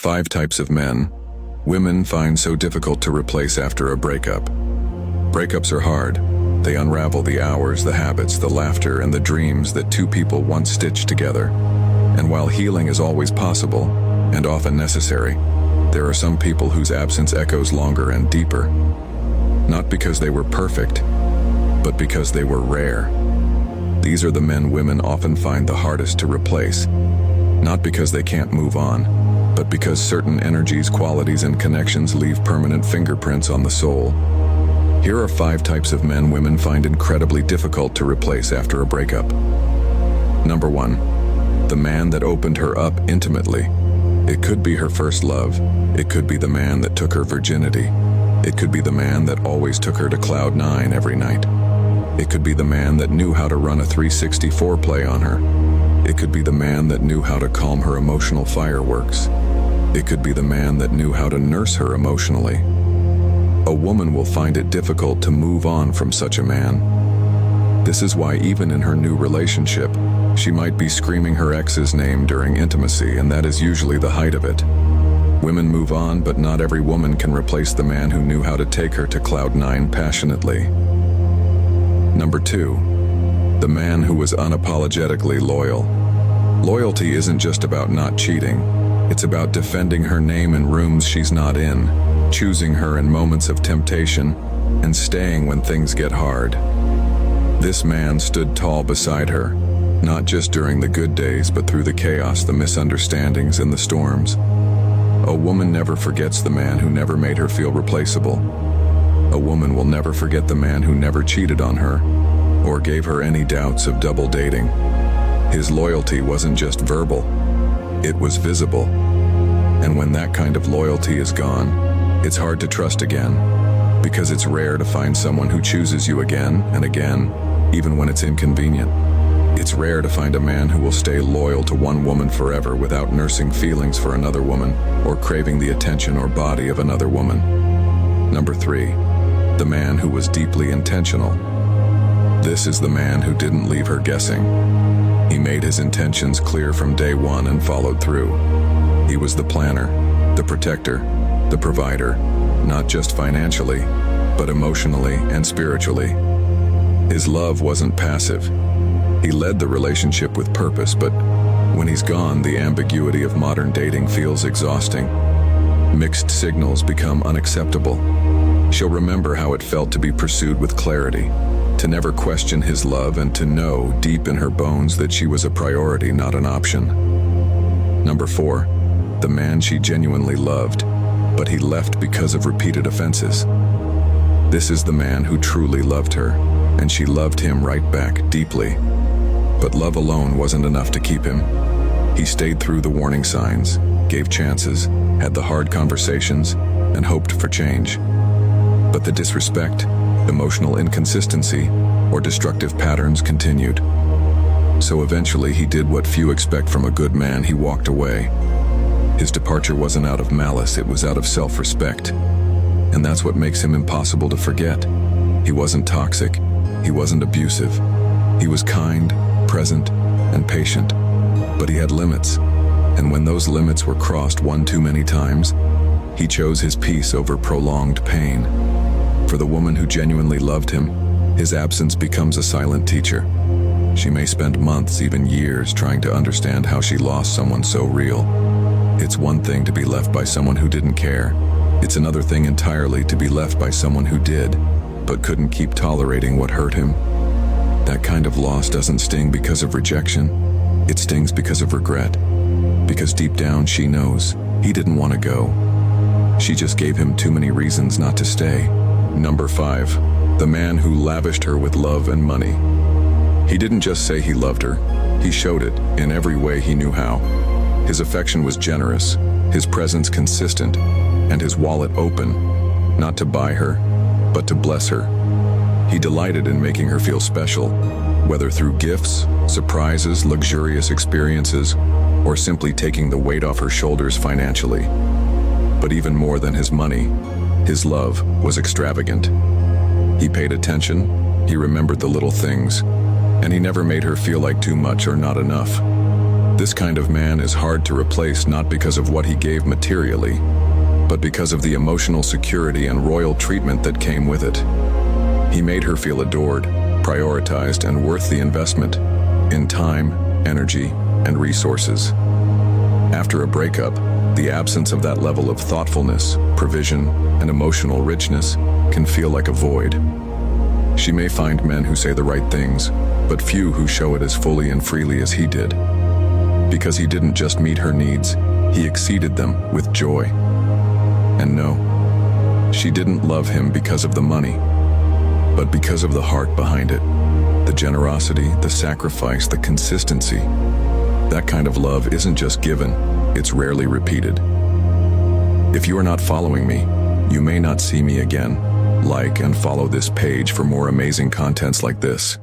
5 types of men women find so difficult to replace after a breakup. Breakups are hard. They unravel the hours, the habits, the laughter, and the dreams that two people once stitched together. And while healing is always possible, and often necessary, there are some people whose absence echoes longer and deeper. Not because they were perfect, but because they were rare. These are the men women often find the hardest to replace. Not because they can't move on, but because certain energies, qualities, and connections leave permanent fingerprints on the soul. Here are 5 types of men women find incredibly difficult to replace after a breakup. Number 1. The man that opened her up intimately. It could be her first love. It could be the man that took her virginity. It could be the man that always took her to cloud 9 every night. It could be the man that knew how to run a 360 foreplay on her. It could be the man that knew how to calm her emotional fireworks. It could be the man that knew how to nurse her emotionally. A woman will find it difficult to move on from such a man. This is why even in her new relationship, she might be screaming her ex's name during intimacy, and that is usually the height of it. Women move on, but not every woman can replace the man who knew how to take her to cloud 9 passionately. Number 2. The man who was unapologetically loyal. Loyalty isn't just about not cheating. It's about defending her name in rooms she's not in, choosing her in moments of temptation, and staying when things get hard. This man stood tall beside her, not just during the good days, but through the chaos, the misunderstandings, and the storms. A woman never forgets the man who never made her feel replaceable. A woman will never forget the man who never cheated on her, or gave her any doubts of double dating. His loyalty wasn't just verbal, it was visible. And when that kind of loyalty is gone, it's hard to trust again, because it's rare to find someone who chooses you again and again, even when it's inconvenient. It's rare to find a man who will stay loyal to one woman forever without nursing feelings for another woman or craving the attention or body of another woman. Number 3. The man who was deeply intentional. This is the man who didn't leave her guessing. He made his intentions clear from day one and followed through. He was the planner, the protector, the provider, not just financially, but emotionally and spiritually. His love wasn't passive. He led the relationship with purpose, but when he's gone, the ambiguity of modern dating feels exhausting. Mixed signals become unacceptable. She'll remember how it felt to be pursued with clarity, to never question his love, and to know deep in her bones that she was a priority, not an option. Number 4. The man she genuinely loved, but he left because of repeated offenses. This is the man who truly loved her, and she loved him right back, deeply. But love alone wasn't enough to keep him. He stayed through the warning signs, gave chances, had the hard conversations, and hoped for change. But the disrespect, emotional inconsistency, or destructive patterns continued. So eventually he did what few expect from a good man. He walked away. His departure wasn't out of malice, it was out of self-respect. And that's what makes him impossible to forget. He wasn't toxic, he wasn't abusive. He was kind, present, and patient. But he had limits. And when those limits were crossed one too many times, he chose his peace over prolonged pain. For the woman who genuinely loved him, his absence becomes a silent teacher. She may spend months, even years, trying to understand how she lost someone so real. It's one thing to be left by someone who didn't care. It's another thing entirely to be left by someone who did, but couldn't keep tolerating what hurt him. That kind of loss doesn't sting because of rejection. It stings because of regret. Because deep down she knows he didn't want to go. She just gave him too many reasons not to stay. Number 5. The man who lavished her with love and money. He didn't just say he loved her, he showed it in every way he knew how. His affection was generous, his presence consistent, and his wallet open, not to buy her, but to bless her. He delighted in making her feel special, whether through gifts, surprises, luxurious experiences, or simply taking the weight off her shoulders financially. But even more than his money, his love was extravagant. He paid attention, he remembered the little things, and he never made her feel like too much or not enough. This kind of man is hard to replace not because of what he gave materially, but because of the emotional security and royal treatment that came with it. He made her feel adored, prioritized, and worth the investment in time, energy, and resources. After a breakup, the absence of that level of thoughtfulness, provision, and emotional richness can feel like a void. She may find men who say the right things, but few who show it as fully and freely as he did. Because he didn't just meet her needs, he exceeded them with joy. And no, she didn't love him because of the money, but because of the heart behind it, the generosity, the sacrifice, the consistency. That kind of love isn't just given, it's rarely repeated. If you are not following me, you may not see me again. Like and follow this page for more amazing contents like this.